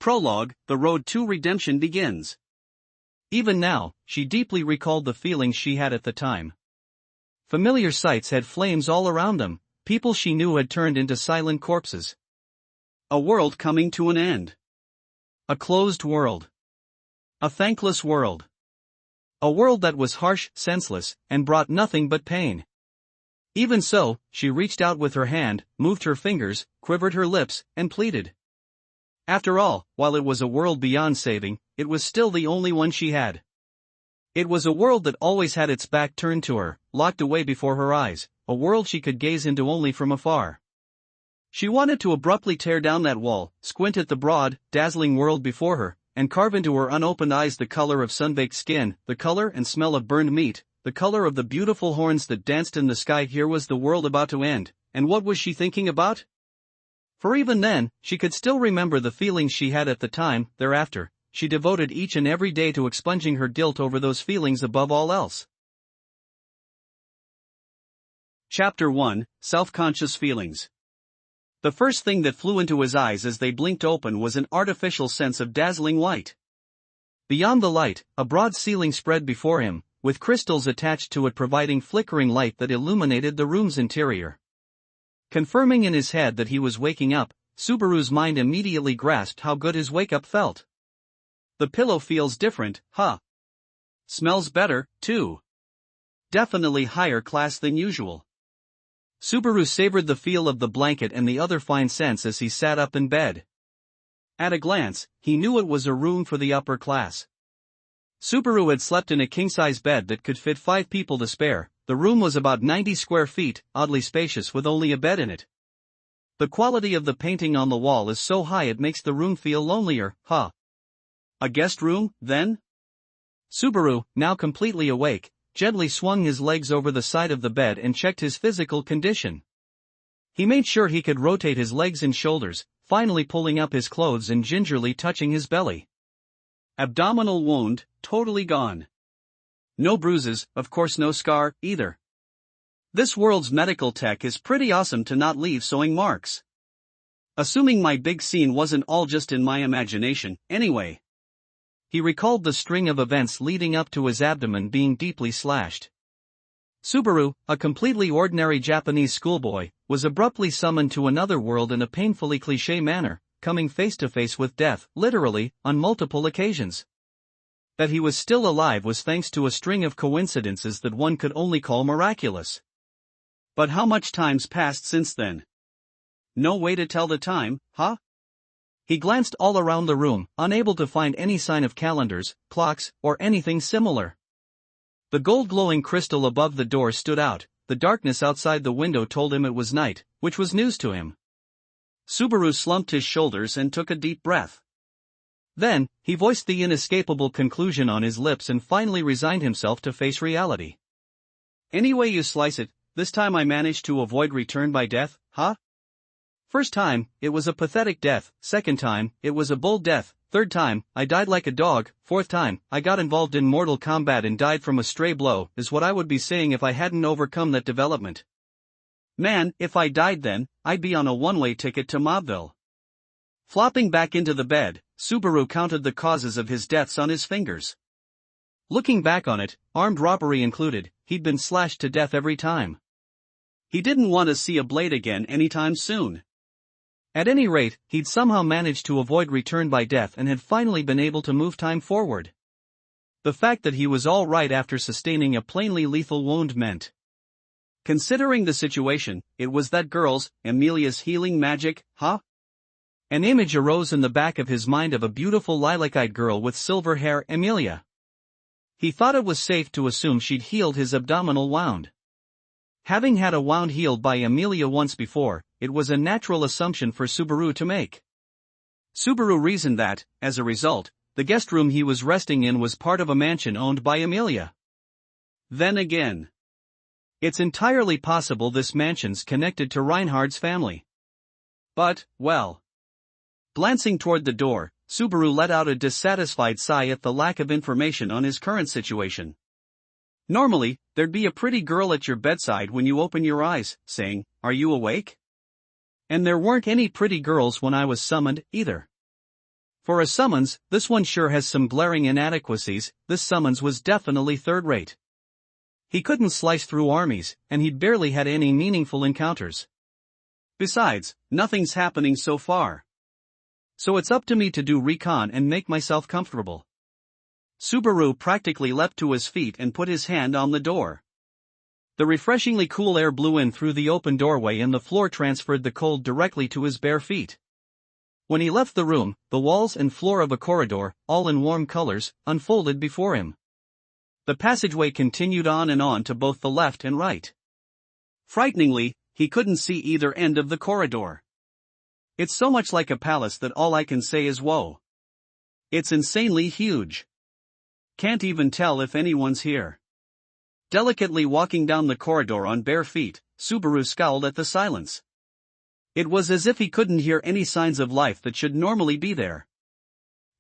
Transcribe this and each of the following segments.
Prologue, the road to redemption begins. Even now, she deeply recalled the feelings she had at the time. Familiar sights had flames all around them, people she knew had turned into silent corpses. A world coming to an end. A closed world. A thankless world. A world that was harsh, senseless, and brought nothing but pain. Even so, she reached out with her hand, moved her fingers, quivered her lips, and pleaded. After all, while it was a world beyond saving, it was still the only one she had. It was a world that always had its back turned to her, locked away before her eyes, a world she could gaze into only from afar. She wanted to abruptly tear down that wall, squint at the broad, dazzling world before her, and carve into her unopened eyes the color of sun-baked skin, the color and smell of burned meat, the color of the beautiful horns that danced in the sky. Here was the world about to end, and what was she thinking about? For even then, she could still remember the feelings she had at the time. Thereafter, she devoted each and every day to expunging her guilt over those feelings above all else. Chapter 1, Self-Conscious Feelings. The first thing that flew into his eyes as they blinked open was an artificial sense of dazzling white. Beyond the light, a broad ceiling spread before him, with crystals attached to it providing flickering light that illuminated the room's interior. Confirming in his head that he was waking up, Subaru's mind immediately grasped how good his wake-up felt. The pillow feels different, huh? Smells better, too. Definitely higher class than usual. Subaru savored the feel of the blanket and the other fine scents as he sat up in bed. At a glance, he knew it was a room for the upper class. Subaru had slept in a king-size bed that could fit 5 people to spare. The room was about 90 square feet, oddly spacious with only a bed in it. The quality of the painting on the wall is so high it makes the room feel lonelier, huh? A guest room, then? Subaru, now completely awake, gently swung his legs over the side of the bed and checked his physical condition. He made sure he could rotate his legs and shoulders, finally pulling up his clothes and gingerly touching his belly. Abdominal wound, totally gone. No bruises, of course no scar, either. This world's medical tech is pretty awesome to not leave sewing marks. Assuming my big scene wasn't all just in my imagination, anyway. He recalled the string of events leading up to his abdomen being deeply slashed. Subaru, a completely ordinary Japanese schoolboy, was abruptly summoned to another world in a painfully cliché manner, coming face to face with death, literally, on multiple occasions. That he was still alive was thanks to a string of coincidences that one could only call miraculous. But how much time's passed since then? No way to tell the time, huh? He glanced all around the room, unable to find any sign of calendars, clocks, or anything similar. The gold-glowing crystal above the door stood out. The darkness outside the window told him it was night, which was news to him. Subaru slumped his shoulders and took a deep breath. Then, he voiced the inescapable conclusion on his lips and finally resigned himself to face reality. Any way you slice it, this time I managed to avoid return by death, huh? First time, it was a pathetic death. Second time, it was a bold death. Third time, I died like a dog. Fourth time, I got involved in mortal combat and died from a stray blow, is what I would be saying if I hadn't overcome that development. Man, if I died then, I'd be on a one-way ticket to Mobville. Flopping back into the bed, Subaru counted the causes of his deaths on his fingers. Looking back on it, armed robbery included, he'd been slashed to death every time. He didn't want to see a blade again anytime soon. At any rate, he'd somehow managed to avoid return by death and had finally been able to move time forward. The fact that he was all right after sustaining a plainly lethal wound meant. Considering the situation, it was that girl's, Amelia's healing magic, huh? An image arose in the back of his mind of a beautiful lilac-eyed girl with silver hair, Amelia. He thought it was safe to assume she'd healed his abdominal wound. Having had a wound healed by Amelia once before, it was a natural assumption for Subaru to make. Subaru reasoned that, as a result, the guest room he was resting in was part of a mansion owned by Amelia. Then again, it's entirely possible this mansion's connected to Reinhard's family. But, well. Glancing toward the door, Subaru let out a dissatisfied sigh at the lack of information on his current situation. Normally, there'd be a pretty girl at your bedside when you open your eyes, saying, "Are you awake?" And there weren't any pretty girls when I was summoned, either. For a summons, this one sure has some glaring inadequacies. This summons was definitely third-rate. He couldn't slice through armies, and he'd barely had any meaningful encounters. Besides, nothing's happening so far. So it's up to me to do recon and make myself comfortable. Subaru practically leapt to his feet and put his hand on the door. The refreshingly cool air blew in through the open doorway and the floor transferred the cold directly to his bare feet. When he left the room, the walls and floor of a corridor, all in warm colors, unfolded before him. The passageway continued on and on to both the left and right. Frighteningly, he couldn't see either end of the corridor. It's so much like a palace that all I can say is whoa. It's insanely huge. Can't even tell if anyone's here. Delicately walking down the corridor on bare feet, Subaru scowled at the silence. It was as if he couldn't hear any signs of life that should normally be there.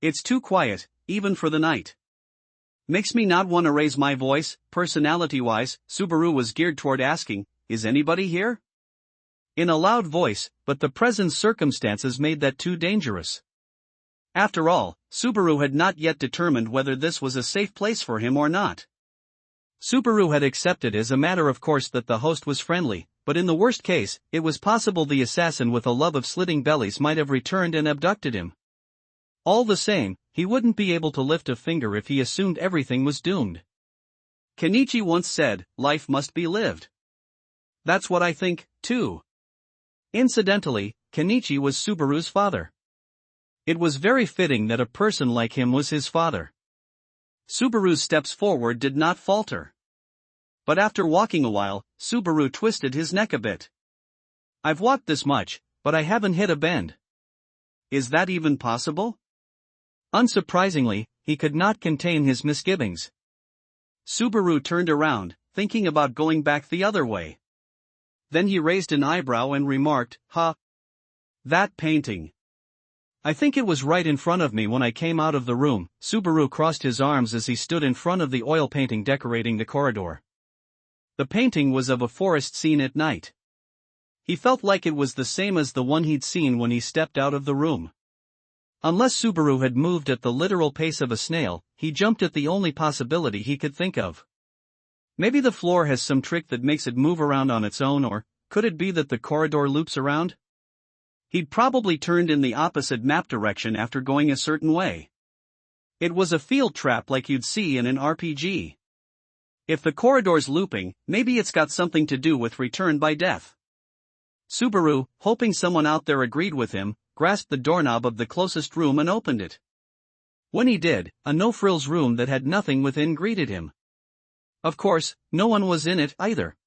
It's too quiet, even for the night. Makes me not want to raise my voice. Personality-wise, Subaru was geared toward asking, is anybody here? In a loud voice, but the present circumstances made that too dangerous. After all, Subaru had not yet determined whether this was a safe place for him or not. Subaru had accepted as a matter of course that the host was friendly, but in the worst case, it was possible the assassin with a love of slitting bellies might have returned and abducted him. All the same, he wouldn't be able to lift a finger if he assumed everything was doomed. Kenichi once said, life must be lived. That's what I think, too. Incidentally, Kenichi was Subaru's father. It was very fitting that a person like him was his father. Subaru's steps forward did not falter. But after walking a while, Subaru twisted his neck a bit. I've walked this much, but I haven't hit a bend. Is that even possible? Unsurprisingly, he could not contain his misgivings. Subaru turned around, thinking about going back the other way. Then he raised an eyebrow and remarked, that painting. I think it was right in front of me when I came out of the room. Subaru crossed his arms as he stood in front of the oil painting decorating the corridor. The painting was of a forest scene at night. He felt like it was the same as the one he'd seen when he stepped out of the room. Unless Subaru had moved at the literal pace of a snail, he jumped at the only possibility he could think of. Maybe the floor has some trick that makes it move around on its own, or could it be that the corridor loops around? He'd probably turned in the opposite map direction after going a certain way. It was a field trap like you'd see in an RPG. If the corridor's looping, maybe it's got something to do with return by death. Subaru, hoping someone out there agreed with him, grasped the doorknob of the closest room and opened it. When he did, a no-frills room that had nothing within greeted him. Of course, no one was in it either.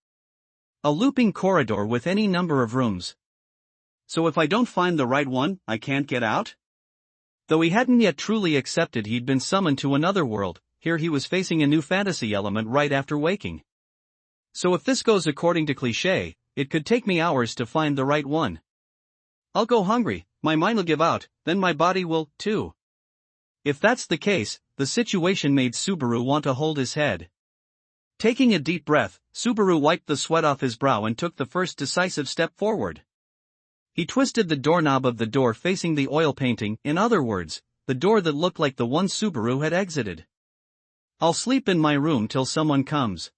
A looping corridor with any number of rooms. So if I don't find the right one, I can't get out? Though he hadn't yet truly accepted he'd been summoned to another world, here he was facing a new fantasy element right after waking. So if this goes according to cliché, it could take me hours to find the right one. I'll go hungry, my mind'll give out, then my body will, too. If that's the case, the situation made Subaru want to hold his head. Taking a deep breath, Subaru wiped the sweat off his brow and took the first decisive step forward. He twisted the doorknob of the door facing the oil painting, in other words, the door that looked like the one Subaru had exited. I'll sleep in my room till someone comes.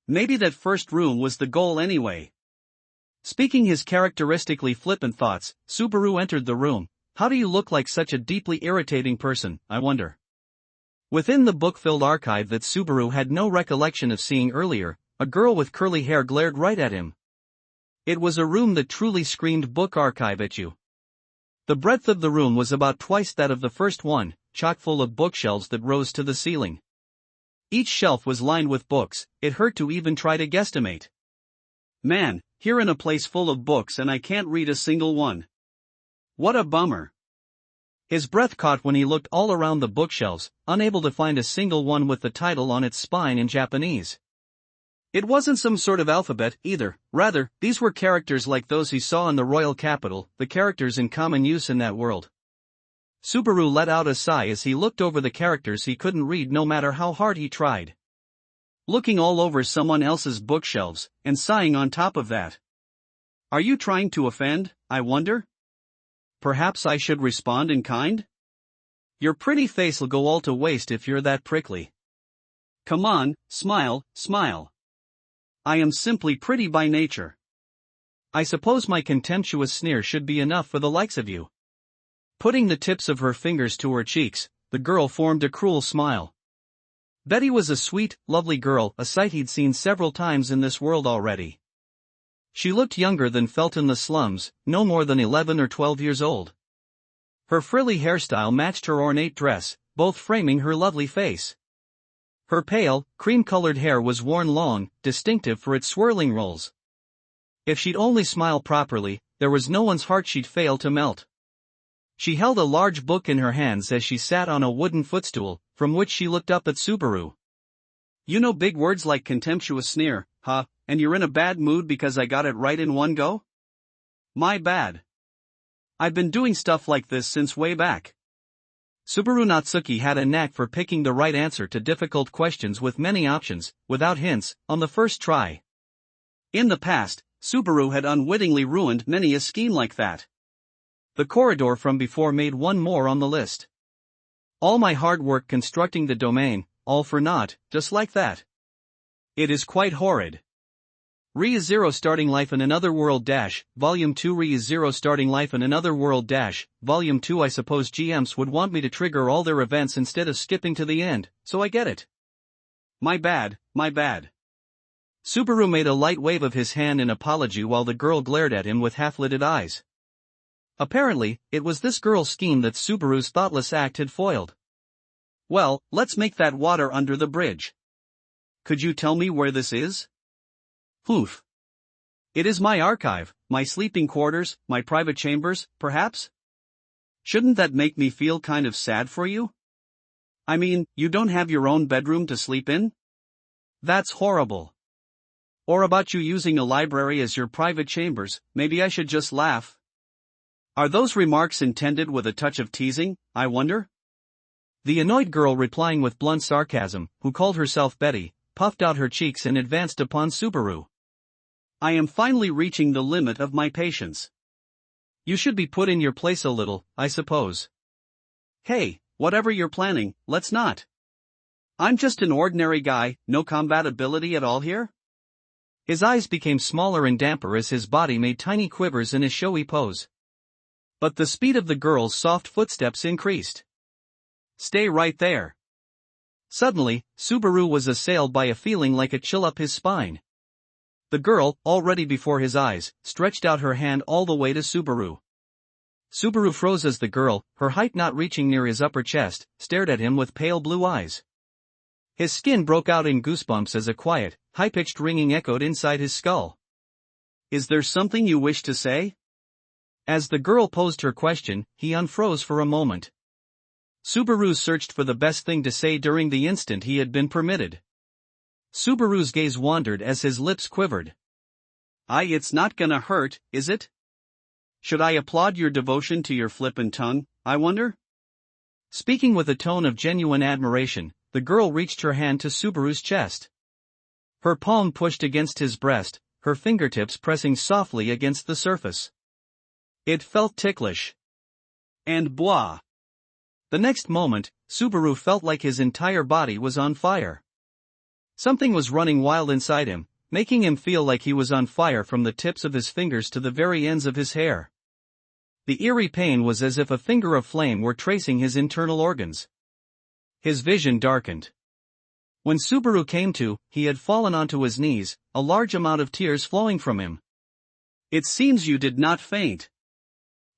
Maybe that first room was the goal anyway. Speaking his characteristically flippant thoughts, Subaru entered the room. How do you look like such a deeply irritating person, I wonder? Within the book-filled archive that Subaru had no recollection of seeing earlier, a girl with curly hair glared right at him. It was a room that truly screamed book archive at you. The breadth of the room was about twice that of the first one, chock full of bookshelves that rose to the ceiling. Each shelf was lined with books. It hurt to even try to guesstimate. Man, here in a place full of books and I can't read a single one. What a bummer. His breath caught when he looked all around the bookshelves, unable to find a single one with the title on its spine in Japanese. It wasn't some sort of alphabet, either. Rather, these were characters like those he saw in the royal capital, the characters in common use in that world. Subaru let out a sigh as he looked over the characters he couldn't read no matter how hard he tried. Looking all over someone else's bookshelves, and sighing on top of that. Are you trying to offend, I wonder? Perhaps I should respond in kind? Your pretty face'll go all to waste if you're that prickly. Come on, smile, smile. I am simply pretty by nature. I suppose my contemptuous sneer should be enough for the likes of you. Putting the tips of her fingers to her cheeks, the girl formed a cruel smile. Betty was a sweet, lovely girl, a sight he'd seen several times in this world already. She looked younger than felt in the slums, no more than 11 or 12 years old. Her frilly hairstyle matched her ornate dress, both framing her lovely face. Her pale, cream-colored hair was worn long, distinctive for its swirling rolls. If she'd only smile properly, there was no one's heart she'd fail to melt. She held a large book in her hands as she sat on a wooden footstool, from which she looked up at Subaru. You know big words like contemptuous sneer, huh, and you're in a bad mood because I got it right in one go? My bad. I've been doing stuff like this since way back. Subaru Natsuki had a knack for picking the right answer to difficult questions with many options, without hints, on the first try. In the past, Subaru had unwittingly ruined many a scheme like that. The corridor from before made one more on the list. All my hard work constructing the domain, all for naught, just like that. It is quite horrid. ReZero Starting Life in Another World - Volume 2 ReZero Starting Life in Another World - Volume 2 I suppose GMs would want me to trigger all their events instead of skipping to the end, so I get it. My bad, my bad. Subaru made a light wave of his hand in apology while the girl glared at him with half-lidded eyes. Apparently, it was this girl's scheme that Subaru's thoughtless act had foiled. Well, let's make that water under the bridge. Could you tell me where this is? Oof. It is my archive, my sleeping quarters, my private chambers, perhaps? Shouldn't that make me feel kind of sad for you? I mean, you don't have your own bedroom to sleep in? That's horrible. Or about you using a library as your private chambers, maybe I should just laugh. Are those remarks intended with a touch of teasing, I wonder? The annoyed girl replying with blunt sarcasm, who called herself Betty, puffed out her cheeks and advanced upon Subaru. I am finally reaching the limit of my patience. You should be put in your place a little, I suppose. Hey, whatever you're planning, let's not. I'm just an ordinary guy, no combat ability at all here? His eyes became smaller and damper as his body made tiny quivers in a showy pose. But the speed of the girl's soft footsteps increased. Stay right there. Suddenly, Subaru was assailed by a feeling like a chill up his spine. The girl, already before his eyes, stretched out her hand all the way to Subaru. Subaru froze as the girl, her height not reaching near his upper chest, stared at him with pale blue eyes. His skin broke out in goosebumps as a quiet, high-pitched ringing echoed inside his skull. Is there something you wish to say? As the girl posed her question, he unfroze for a moment. Subaru searched for the best thing to say during the instant he had been permitted. Subaru's gaze wandered as his lips quivered. It's not gonna hurt, is it? Should I applaud your devotion to your flippant tongue, I wonder? Speaking with a tone of genuine admiration, the girl reached her hand to Subaru's chest. Her palm pushed against his breast, her fingertips pressing softly against the surface. It felt ticklish. And blah. The next moment, Subaru felt like his entire body was on fire. Something was running wild inside him, making him feel like he was on fire from the tips of his fingers to the very ends of his hair. The eerie pain was as if a finger of flame were tracing his internal organs. His vision darkened. When Subaru came to, he had fallen onto his knees, a large amount of tears flowing from him. It seems you did not faint.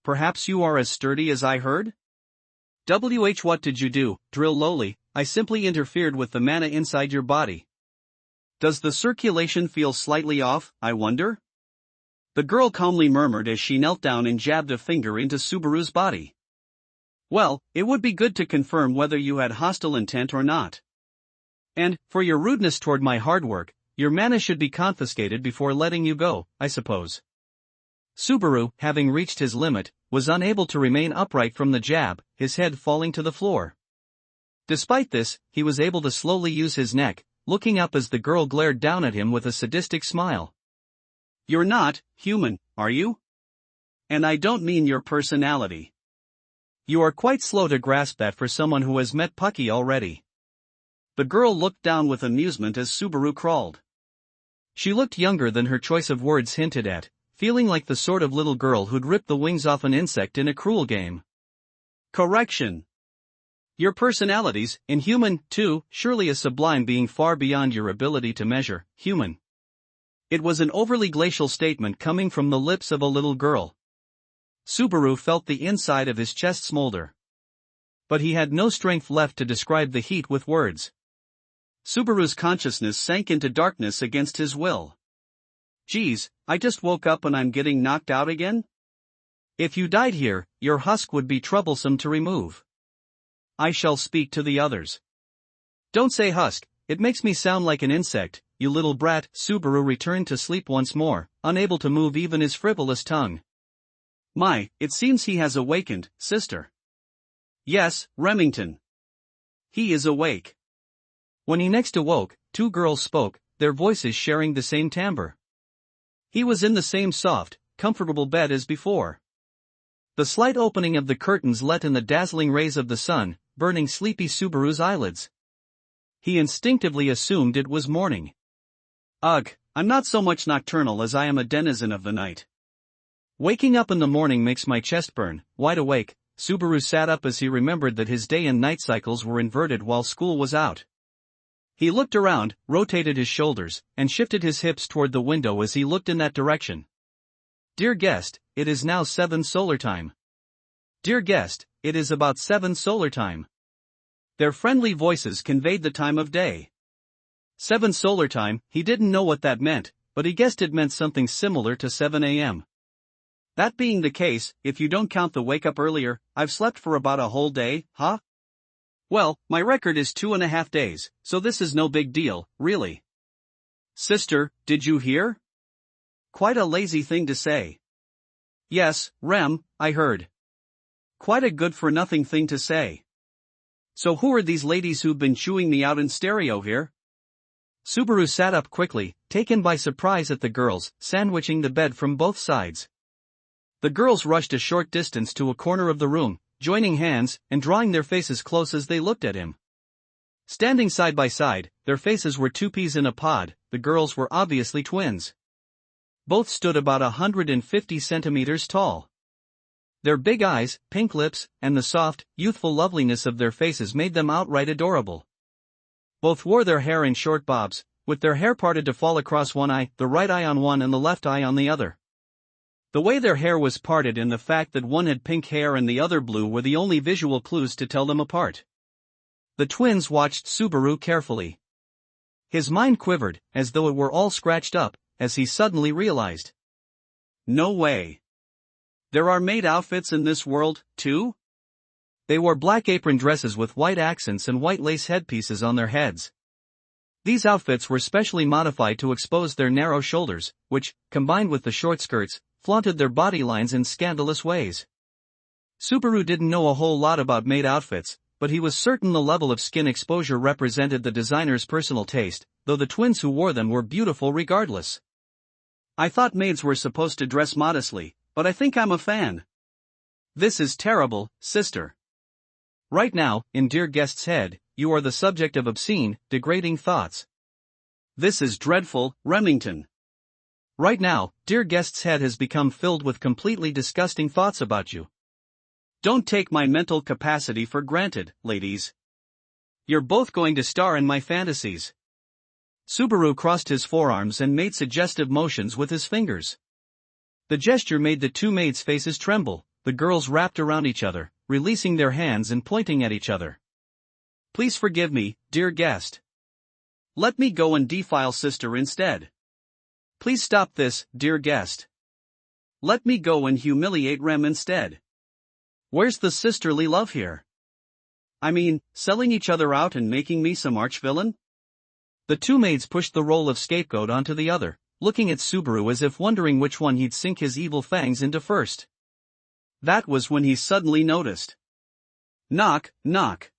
Perhaps you are as sturdy as I heard? What did you do, Drill lowly? I simply interfered with the mana inside your body. Does the circulation feel slightly off, I wonder? The girl calmly murmured as she knelt down and jabbed a finger into Subaru's body. Well, it would be good to confirm whether you had hostile intent or not. And, for your rudeness toward my hard work, your mana should be confiscated before letting you go, I suppose. Subaru, having reached his limit, was unable to remain upright from the jab, his head falling to the floor. Despite this, he was able to slowly use his neck, looking up as the girl glared down at him with a sadistic smile. You're not human, are you? And I don't mean your personality. You are quite slow to grasp that for someone who has met Pucky already. The girl looked down with amusement as Subaru crawled. She looked younger than her choice of words hinted at, feeling like the sort of little girl who'd rip the wings off an insect in a cruel game. Correction. Your personalities, inhuman, too, surely a sublime being far beyond your ability to measure, human. It was an overly glacial statement coming from the lips of a little girl. Subaru felt the inside of his chest smolder. But he had no strength left to describe the heat with words. Subaru's consciousness sank into darkness against his will. Geez, I just woke up and I'm getting knocked out again? If you died here, your husk would be troublesome to remove. I shall speak to the others. Don't say husk, it makes me sound like an insect, you little brat. Subaru returned to sleep once more, unable to move even his frivolous tongue. My, it seems he has awakened, sister. Yes, Remington. He is awake. When he next awoke, two girls spoke, their voices sharing the same timbre. He was in the same soft, comfortable bed as before. The slight opening of the curtains let in the dazzling rays of the sun, burning sleepy Subaru's eyelids. He instinctively assumed it was morning. Ugh, I'm not so much nocturnal as I am a denizen of the night. Waking up in the morning makes my chest burn. Wide awake, Subaru sat up as he remembered that his day and night cycles were inverted while school was out. He looked around, rotated his shoulders, and shifted his hips toward the window as he looked in that direction. Dear guest, it is now 7 solar time. Dear guest, it is about 7 solar time. Their friendly voices conveyed the time of day. 7 solar time, he didn't know what that meant, but he guessed it meant something similar to 7 a.m. That being the case, if you don't count the wake up earlier, I've slept for about a whole day, huh? Well, my record is 2.5 days, so this is no big deal, really. Sister, did you hear? Quite a lazy thing to say. Yes, Rem, I heard. Quite a good-for-nothing thing to say. So who are these ladies who've been chewing me out in stereo here? Subaru sat up quickly, taken by surprise at the girls, sandwiching the bed from both sides. The girls rushed a short distance to a corner of the room, joining hands, and drawing their faces close as they looked at him. Standing side by side, their faces were two peas in a pod. The girls were obviously twins. Both stood about 150 centimeters tall. Their big eyes, pink lips, and the soft, youthful loveliness of their faces made them outright adorable. Both wore their hair in short bobs, with their hair parted to fall across one eye, the right eye on one and the left eye on the other. The way their hair was parted and the fact that one had pink hair and the other blue were the only visual clues to tell them apart. The twins watched Subaru carefully. His mind quivered, as though it were all scratched up, as he suddenly realized. No way. There are maid outfits in this world, too? They wore black apron dresses with white accents and white lace headpieces on their heads. These outfits were specially modified to expose their narrow shoulders, which, combined with the short skirts, flaunted their body lines in scandalous ways. Subaru didn't know a whole lot about maid outfits, but he was certain the level of skin exposure represented the designer's personal taste, though the twins who wore them were beautiful regardless. I thought maids were supposed to dress modestly, but I think I'm a fan. This is terrible, sister. Right now, in dear guest's head, you are the subject of obscene, degrading thoughts. This is dreadful, Remington. Right now, dear guest's head has become filled with completely disgusting thoughts about you. Don't take my mental capacity for granted, ladies. You're both going to star in my fantasies. Subaru crossed his forearms and made suggestive motions with his fingers. The gesture made the two maids' faces tremble. The girls wrapped around each other, releasing their hands and pointing at each other. Please forgive me, dear guest. Let me go and defile sister instead. Please stop this, dear guest. Let me go and humiliate Rem instead. Where's the sisterly love here? I mean, selling each other out and making me some arch-villain? The two maids pushed the role of scapegoat onto the other, looking at Subaru as if wondering which one he'd sink his evil fangs into first. That was when he suddenly noticed. Knock, knock.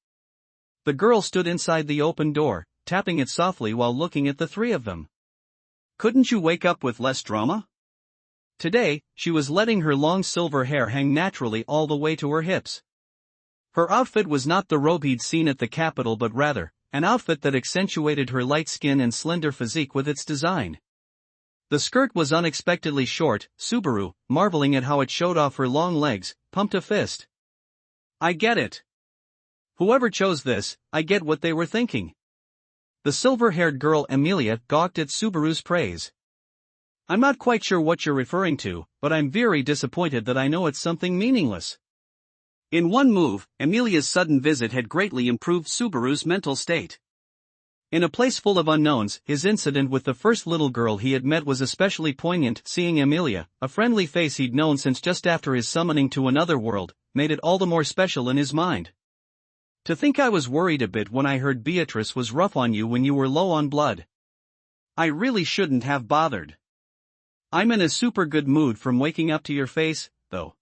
The girl stood inside the open door, tapping it softly while looking at the three of them. Couldn't you wake up with less drama? Today, she was letting her long silver hair hang naturally all the way to her hips. Her outfit was not the robe he'd seen at the capital but rather, an outfit that accentuated her light skin and slender physique with its design. The skirt was unexpectedly short. Subaru, marveling at how it showed off her long legs, pumped a fist. I get it. Whoever chose this, I get what they were thinking. The silver-haired girl Emilia gawked at Subaru's praise. I'm not quite sure what you're referring to, but I'm very disappointed that I know it's something meaningless. In one move, Emilia's sudden visit had greatly improved Subaru's mental state. In a place full of unknowns, his incident with the first little girl he had met was especially poignant. Seeing Emilia, a friendly face he'd known since just after his summoning to another world, made it all the more special in his mind. To think I was worried a bit when I heard Beatrice was rough on you when you were low on blood. I really shouldn't have bothered. I'm in a super good mood from waking up to your face, though.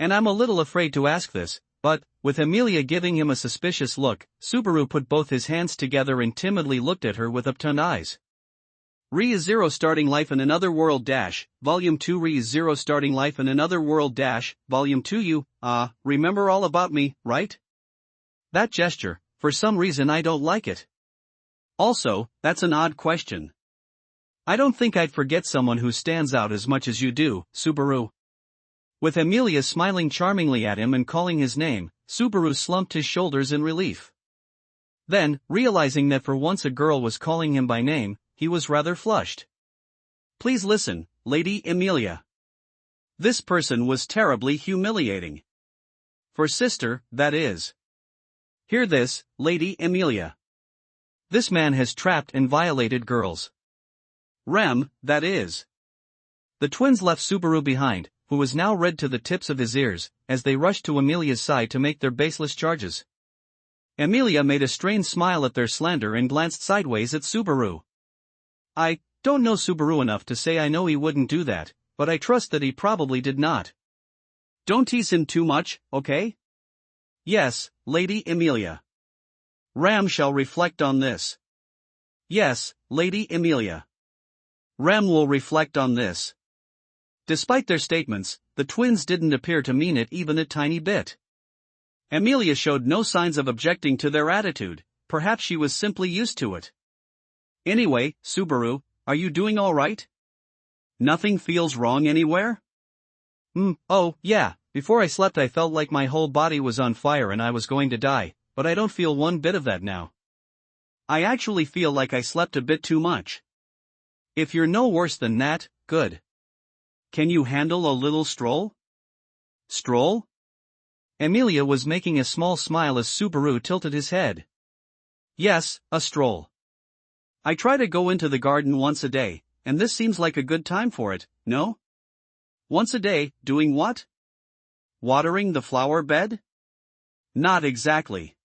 And I'm a little afraid to ask this, but, with Emilia giving him a suspicious look, Subaru put both his hands together and timidly looked at her with upturned eyes. ReZero Starting Life in Another World Volume 2 ReZero Starting Life in Another World Volume 2 You, remember all about me, right? That gesture, for some reason I don't like it. Also, that's an odd question. I don't think I'd forget someone who stands out as much as you do, Subaru. With Emilia smiling charmingly at him and calling his name, Subaru slumped his shoulders in relief. Then, realizing that for once a girl was calling him by name, he was rather flushed. Please listen, Lady Emilia. This person was terribly humiliating. For sister, that is. Hear this, Lady Emilia. This man has trapped and violated girls. Rem, that is. The twins left Subaru behind, who was now red to the tips of his ears, as they rushed to Emilia's side to make their baseless charges. Emilia made a strained smile at their slander and glanced sideways at Subaru. I don't know Subaru enough to say I know he wouldn't do that, but I trust that he probably did not. Don't tease him too much, okay? Yes, Lady Emilia. Ram shall reflect on this. Yes, Lady Emilia. Ram will reflect on this. Despite their statements, the twins didn't appear to mean it even a tiny bit. Emilia showed no signs of objecting to their attitude, perhaps she was simply used to it. Anyway, Subaru, are you doing all right? Nothing feels wrong anywhere? Oh, yeah, before I slept I felt like my whole body was on fire and I was going to die, but I don't feel one bit of that now. I actually feel like I slept a bit too much. If you're no worse than that, good. Can you handle a little stroll? Stroll? Emilia was making a small smile as Subaru tilted his head. Yes, a stroll. I try to go into the garden once a day, and this seems like a good time for it, no? Once a day, doing what? Watering the flower bed? Not exactly.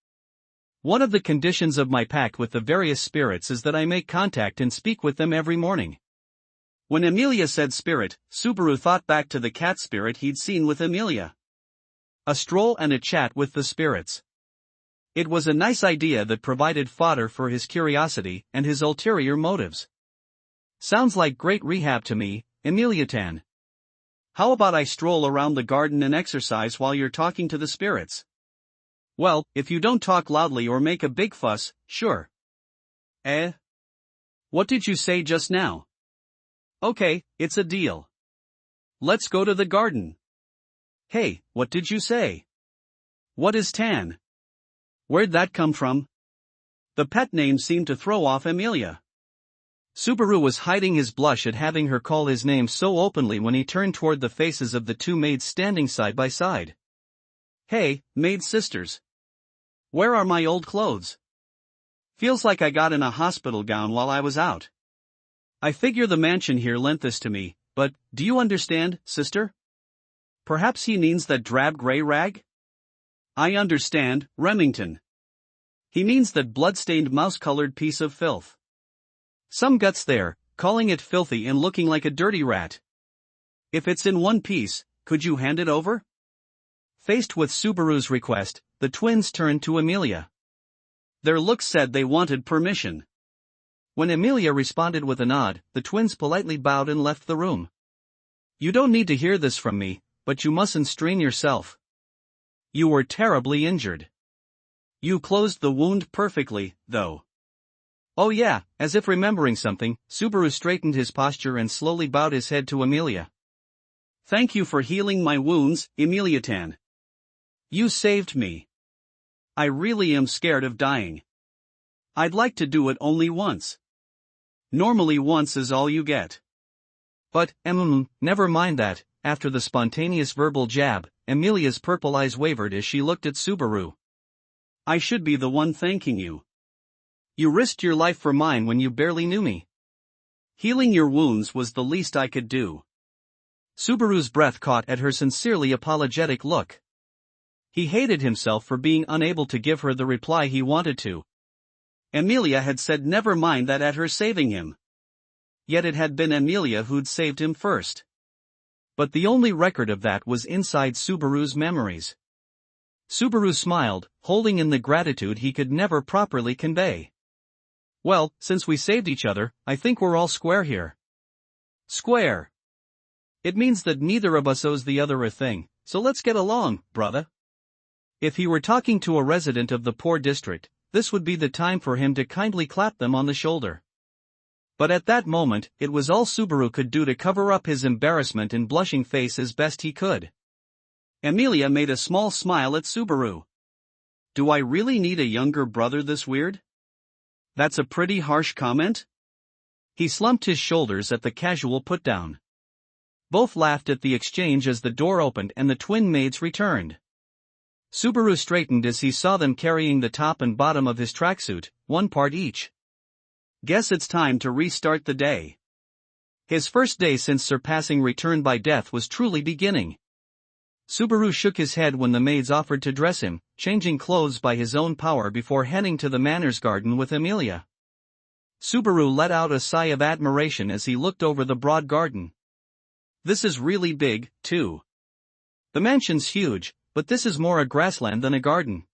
One of the conditions of my pact with the various spirits is that I make contact and speak with them every morning. When Emilia said spirit, Subaru thought back to the cat spirit he'd seen with Emilia. A stroll and a chat with the spirits. It was a nice idea that provided fodder for his curiosity and his ulterior motives. Sounds like great rehab to me, Emilia-tan. How about I stroll around the garden and exercise while you're talking to the spirits? Well, if you don't talk loudly or make a big fuss, sure. What did you say just now? Okay, it's a deal. Let's go to the garden. Hey, what did you say? What is Tan? Where'd that come from? The pet name seemed to throw off Emilia. Subaru was hiding his blush at having her call his name so openly when he turned toward the faces of the two maids standing side by side. Hey, maid sisters. Where are my old clothes? Feels like I got in a hospital gown while I was out. I figure the mansion here lent this to me, but, do you understand, sister? Perhaps he means that drab gray rag? I understand, Remington. He means that blood-stained mouse-colored piece of filth. Some guts there, calling it filthy and looking like a dirty rat. If it's in one piece, could you hand it over? Faced with Subaru's request, the twins turned to Emilia. Their looks said they wanted permission. When Emilia responded with a nod, the twins politely bowed and left the room. You don't need to hear this from me, but you mustn't strain yourself. You were terribly injured. You closed the wound perfectly, though. Oh yeah, as if remembering something, Subaru straightened his posture and slowly bowed his head to Emilia. Thank you for healing my wounds, Emilia-tan. You saved me. I really am scared of dying. I'd like to do it only once. Normally once is all you get. But, never mind that. After the spontaneous verbal jab, Emilia's purple eyes wavered as she looked at Subaru. I should be the one thanking you. You risked your life for mine when you barely knew me. Healing your wounds was the least I could do. Subaru's breath caught at her sincerely apologetic look. He hated himself for being unable to give her the reply he wanted to. Emilia had said never mind that at her saving him. Yet it had been Emilia who'd saved him first. But the only record of that was inside Subaru's memories. Subaru smiled, holding in the gratitude he could never properly convey. Well, since we saved each other, I think we're all square here. Square. It means that neither of us owes the other a thing, so let's get along, brother. If he were talking to a resident of the poor district, this would be the time for him to kindly clap them on the shoulder. But at that moment, it was all Subaru could do to cover up his embarrassment and blushing face as best he could. Emilia made a small smile at Subaru. Do I really need a younger brother this weird? That's a pretty harsh comment? He slumped his shoulders at the casual put-down. Both laughed at the exchange as the door opened and the twin maids returned. Subaru straightened as he saw them carrying the top and bottom of his tracksuit, one part each. Guess it's time to restart the day. His first day since surpassing return by death was truly beginning. Subaru shook his head when the maids offered to dress him, changing clothes by his own power before heading to the manners garden with Emilia. Subaru let out a sigh of admiration as he looked over the broad garden. This is really big, too. The mansion's huge, but this is more a grassland than a garden.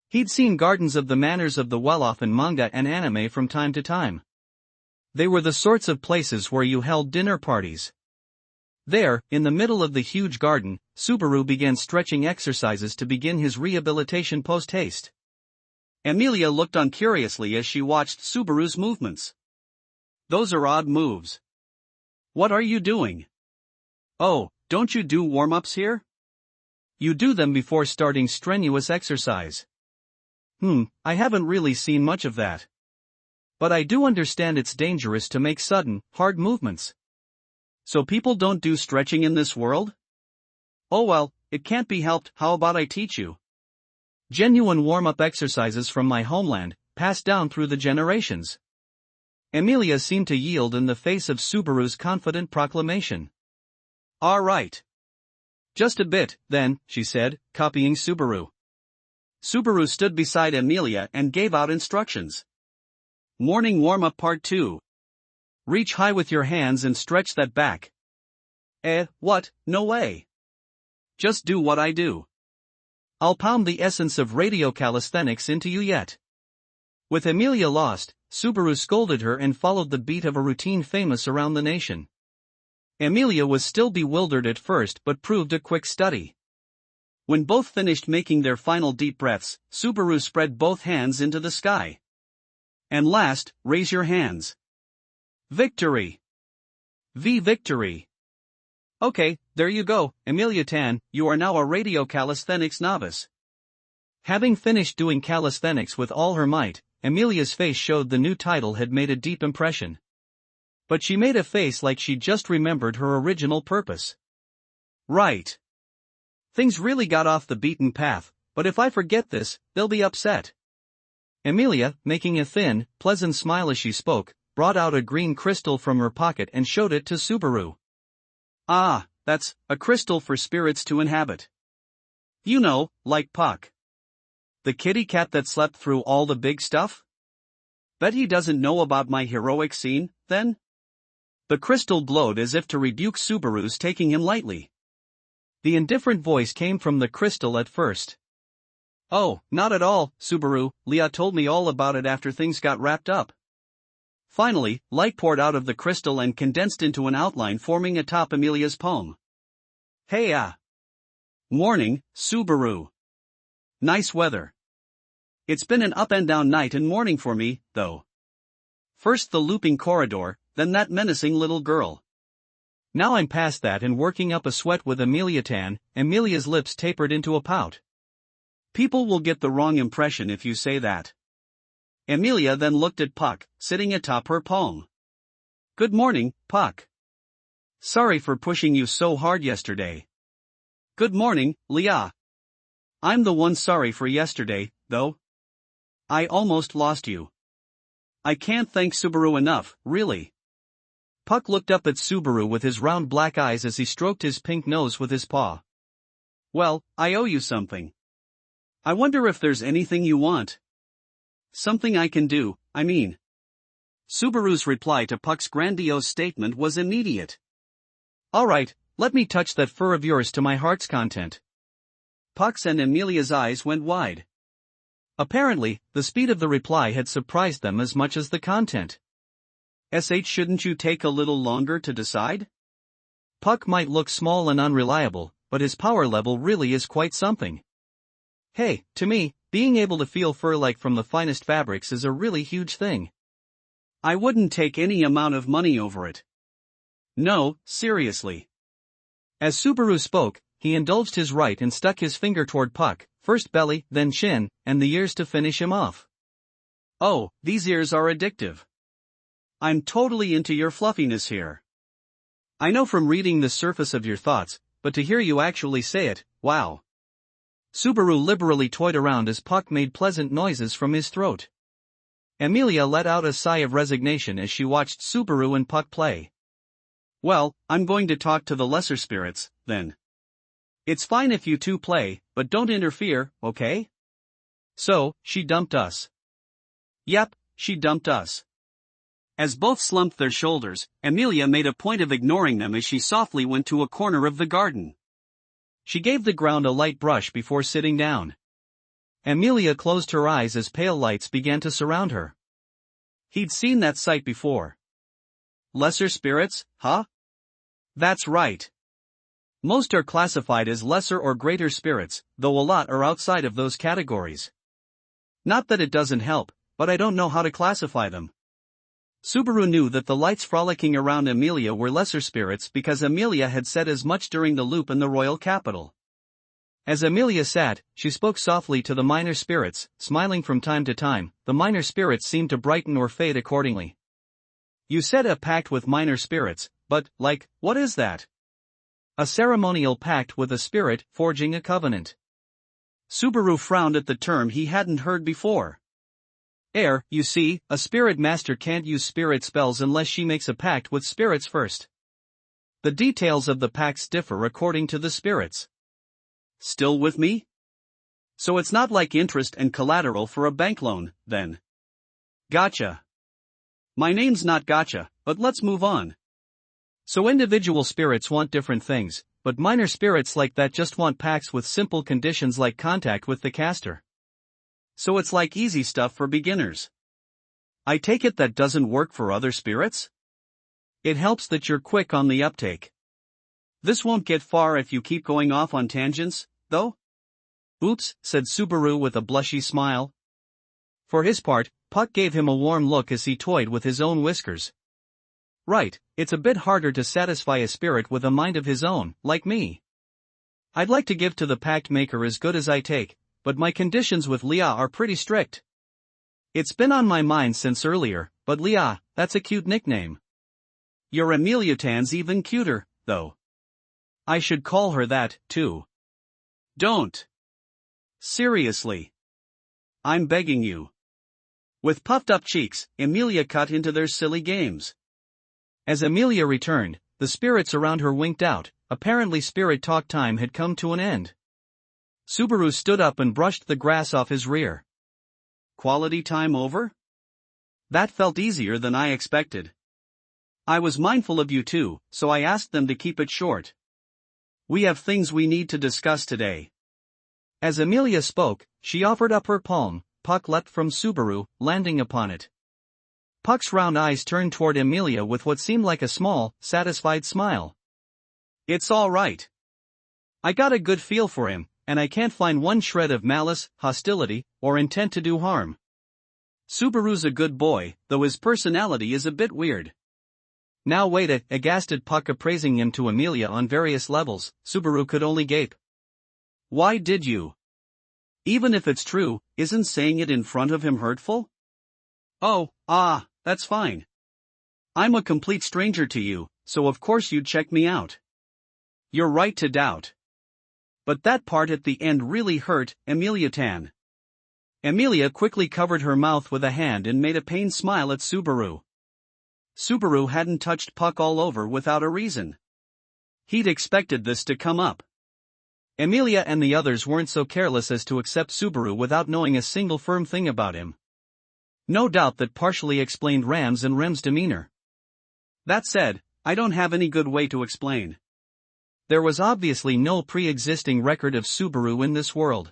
He'd seen gardens of the manners of the well-off in manga and anime from time to time. They were the sorts of places where you held dinner parties. There, in the middle of the huge garden, Subaru began stretching exercises to begin his rehabilitation post-haste. Emilia looked on curiously as she watched Subaru's movements. Those are odd moves. What are you doing? Oh, don't you do warm-ups here? You do them before starting strenuous exercise. I haven't really seen much of that. But I do understand it's dangerous to make sudden, hard movements. So people don't do stretching in this world? Oh well, it can't be helped, how about I teach you? Genuine warm-up exercises from my homeland, passed down through the generations. Emilia seemed to yield in the face of Subaru's confident proclamation. All right. Just a bit, then, she said, copying Subaru. Subaru stood beside Emilia and gave out instructions. Morning warm-up part 2. Reach high with your hands and stretch that back. What? No way. Just do what I do. I'll pound the essence of radio calisthenics into you yet. With Emilia lost, Subaru scolded her and followed the beat of a routine famous around the nation. Emilia was still bewildered at first but proved a quick study. When both finished making their final deep breaths, Subaru spread both hands into the sky. And last, raise your hands. Victory! Victory! Okay, there you go, Emilia-tan, you are now a radio calisthenics novice. Having finished doing calisthenics with all her might, Emilia's face showed the new title had made a deep impression. But she made a face like she just remembered her original purpose. Right. Things really got off the beaten path, but if I forget this, they'll be upset. Emilia, making a thin, pleasant smile as she spoke, brought out a green crystal from her pocket and showed it to Subaru. Ah, that's a crystal for spirits to inhabit. You know, like Puck. The kitty cat that slept through all the big stuff? Bet he doesn't know about my heroic scene, then? The crystal glowed as if to rebuke Subaru's taking him lightly. The indifferent voice came from the crystal at first. Oh, not at all, Subaru, Leah told me all about it after things got wrapped up. Finally, light poured out of the crystal and condensed into an outline forming atop Emilia's palm. Hey Morning, Subaru. Nice weather. It's been an up and down night and morning for me, though. First the looping corridor, then that menacing little girl. Now I'm past that and working up a sweat with Amelia Tan. Amelia's lips tapered into a pout. People will get the wrong impression if you say that. Amelia then looked at Puck, sitting atop her palm. Good morning, Puck. Sorry for pushing you so hard yesterday. Good morning, Leah. I'm the one sorry for yesterday, though. I almost lost you. I can't thank Subaru enough, really. Puck looked up at Subaru with his round black eyes as he stroked his pink nose with his paw. Well, I owe you something. I wonder if there's anything you want. Something I can do, I mean. Subaru's reply to Puck's grandiose statement was immediate. Alright, let me touch that fur of yours to my heart's content. Puck's and Amelia's eyes went wide. Apparently, the speed of the reply had surprised them as much as the content. Shouldn't you take a little longer to decide? Puck might look small and unreliable, but his power level really is quite something. Hey, to me, being able to feel fur-like from the finest fabrics is a really huge thing. I wouldn't take any amount of money over it. No, seriously. As Subaru spoke, he indulged his right and stuck his finger toward Puck, first belly, then chin, and the ears to finish him off. Oh, these ears are addictive. I'm totally into your fluffiness here. I know from reading the surface of your thoughts, but to hear you actually say it, wow. Subaru liberally toyed around as Puck made pleasant noises from his throat. Amelia let out a sigh of resignation as she watched Subaru and Puck play. Well, I'm going to talk to the lesser spirits, then. It's fine if you two play, but don't interfere, okay? So, she dumped us. Yep, she dumped us. As both slumped their shoulders, Amelia made a point of ignoring them as she softly went to a corner of the garden. She gave the ground a light brush before sitting down. Amelia closed her eyes as pale lights began to surround her. He'd seen that sight before. Lesser spirits, huh? That's right. Most are classified as lesser or greater spirits, though a lot are outside of those categories. Not that it doesn't help, but I don't know how to classify them. Subaru knew that the lights frolicking around Amelia were lesser spirits because Amelia had said as much during the loop in the royal capital. As Amelia sat, she spoke softly to the minor spirits, smiling from time to time. The minor spirits seemed to brighten or fade accordingly. You said a pact with minor spirits, but, what is that? A ceremonial pact with a spirit, forging a covenant. Subaru frowned at the term he hadn't heard before. You see, a spirit master can't use spirit spells unless she makes a pact with spirits first. The details of the pacts differ according to the spirits. Still with me? So it's not like interest and collateral for a bank loan, then. Gotcha. My name's not Gotcha, but let's move on. So individual spirits want different things, but minor spirits like that just want pacts with simple conditions like contact with the caster. So it's like easy stuff for beginners. I take it that doesn't work for other spirits? It helps that you're quick on the uptake. This won't get far if you keep going off on tangents, though? Oops, said Subaru with a blushy smile. For his part, Puck gave him a warm look as he toyed with his own whiskers. Right, it's a bit harder to satisfy a spirit with a mind of his own, like me. I'd like to give to the pact maker as good as I take, but my conditions with Leah are pretty strict. It's been on my mind since earlier, but Leah, that's a cute nickname. Your Amelia Tan's even cuter, though. I should call her that, too. Don't. Seriously. I'm begging you. With puffed-up cheeks, Amelia cut into their silly games. As Amelia returned, the spirits around her winked out. Apparently spirit talk time had come to an end. Subaru stood up and brushed the grass off his rear. Quality time over? That felt easier than I expected. I was mindful of you too, so I asked them to keep it short. We have things we need to discuss today. As Amelia spoke, she offered up her palm. Puck leapt from Subaru, landing upon it. Puck's round eyes turned toward Amelia with what seemed like a small, satisfied smile. It's all right. I got a good feel for him, and I can't find one shred of malice, hostility, or intent to do harm. Subaru's a good boy, though his personality is a bit weird. Now wait aghast at Puck appraising him to Emilia on various levels, Subaru could only gape. Why did you? Even if it's true, isn't saying it in front of him hurtful? Oh, that's fine. I'm a complete stranger to you, so of course you'd check me out. You're right to doubt. But that part at the end really hurt, Emilia-tan. Emilia quickly covered her mouth with a hand and made a pained smile at Subaru. Subaru hadn't touched Puck all over without a reason. He'd expected this to come up. Emilia and the others weren't so careless as to accept Subaru without knowing a single firm thing about him. No doubt that partially explained Ram's and Rem's demeanor. That said, I don't have any good way to explain. There was obviously no pre-existing record of Subaru in this world.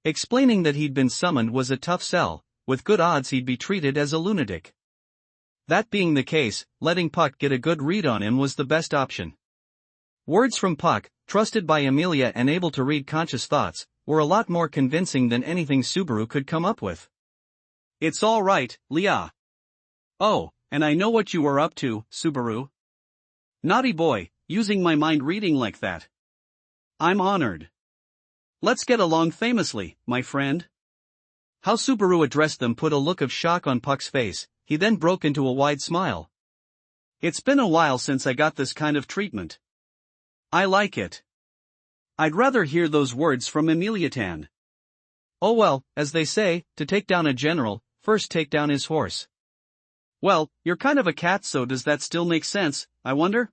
Explaining that he'd been summoned was a tough sell, with good odds he'd be treated as a lunatic. That being the case, letting Puck get a good read on him was the best option. Words from Puck, trusted by Emilia and able to read conscious thoughts, were a lot more convincing than anything Subaru could come up with. It's all right, Leah. Oh, and I know what you were up to, Subaru. Naughty boy, using my mind reading like that. I'm honored. Let's get along famously, my friend. How Subaru addressed them put a look of shock on Puck's face. He then broke into a wide smile. It's been a while since I got this kind of treatment. I like it. I'd rather hear those words from Emilia-tan. Oh well, as they say, to take down a general, first take down his horse. Well, you're kind of a cat, so does that still make sense, I wonder?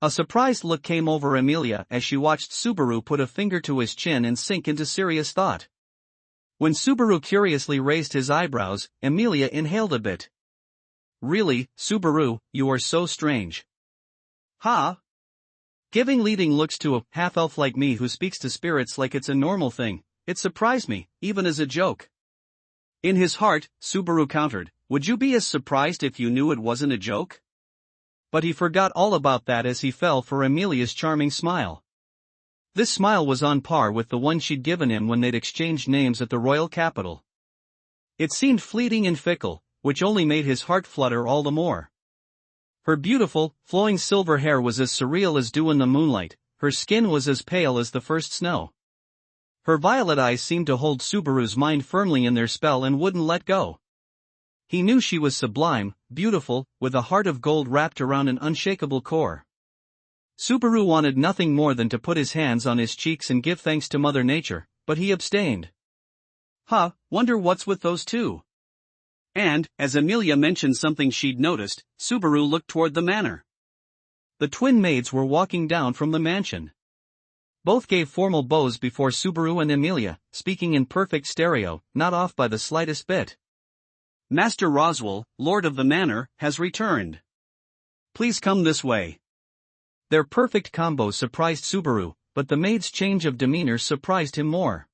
A surprised look came over Emilia as she watched Subaru put a finger to his chin and sink into serious thought. When Subaru curiously raised his eyebrows, Emilia inhaled a bit. Really, Subaru, you are so strange. Huh? Giving leading looks to a half-elf like me who speaks to spirits like it's a normal thing, it surprised me, even as a joke. In his heart, Subaru countered, would you be as surprised if you knew it wasn't a joke? But he forgot all about that as he fell for Emilia's charming smile. This smile was on par with the one she'd given him when they'd exchanged names at the royal capital. It seemed fleeting and fickle, which only made his heart flutter all the more. Her beautiful, flowing silver hair was as surreal as dew in the moonlight, her skin was as pale as the first snow. Her violet eyes seemed to hold Subaru's mind firmly in their spell and wouldn't let go. He knew she was sublime, beautiful, with a heart of gold wrapped around an unshakable core. Subaru wanted nothing more than to put his hands on his cheeks and give thanks to Mother Nature, but he abstained. Wonder what's with those two? And, as Emilia mentioned something she'd noticed, Subaru looked toward the manor. The twin maids were walking down from the mansion. Both gave formal bows before Subaru and Emilia, speaking in perfect stereo, not off by the slightest bit. Master Roswell, Lord of the Manor, has returned. Please come this way. Their perfect combo surprised Subaru, but the maid's change of demeanor surprised him more.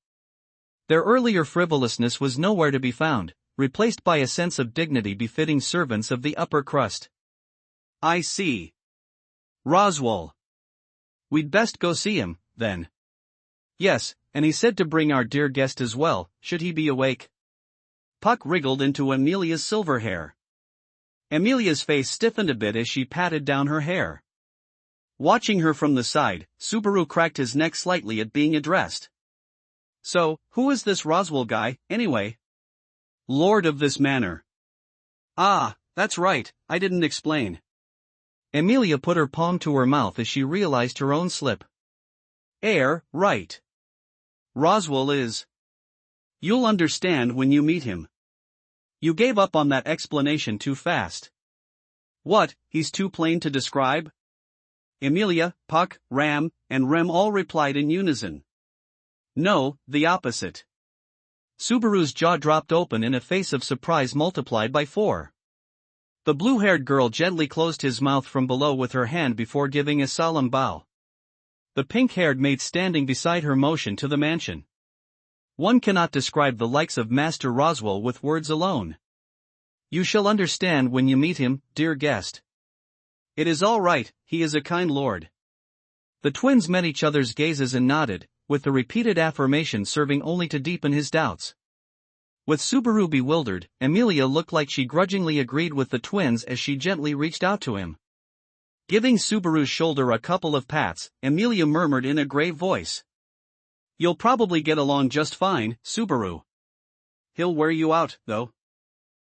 Their earlier frivolousness was nowhere to be found, replaced by a sense of dignity befitting servants of the upper crust. I see. Roswell. We'd best go see him, then. Yes, and he said to bring our dear guest as well, should he be awake. Puck wriggled into Emilia's silver hair. Emilia's face stiffened a bit as she patted down her hair. Watching her from the side, Subaru cracked his neck slightly at being addressed. So, who is this Roswell guy, anyway? Lord of this manor. Ah, that's right, I didn't explain. Emilia put her palm to her mouth as she realized her own slip. Right. Roswell is. You'll understand when you meet him. You gave up on that explanation too fast. What, he's too plain to describe? Emilia, Puck, Ram, and Rem all replied in unison. No, the opposite. Subaru's jaw dropped open in a face of surprise multiplied by 4. The blue-haired girl gently closed his mouth from below with her hand before giving a solemn bow. The pink-haired maid standing beside her motioned to the mansion. One cannot describe the likes of Master Roswell with words alone. You shall understand when you meet him, dear guest. It is all right, he is a kind lord. The twins met each other's gazes and nodded, with the repeated affirmation serving only to deepen his doubts. With Subaru bewildered, Emilia looked like she grudgingly agreed with the twins as she gently reached out to him. Giving Subaru's shoulder a couple of pats, Emilia murmured in a grave voice. "You'll probably get along just fine, Subaru. He'll wear you out, though."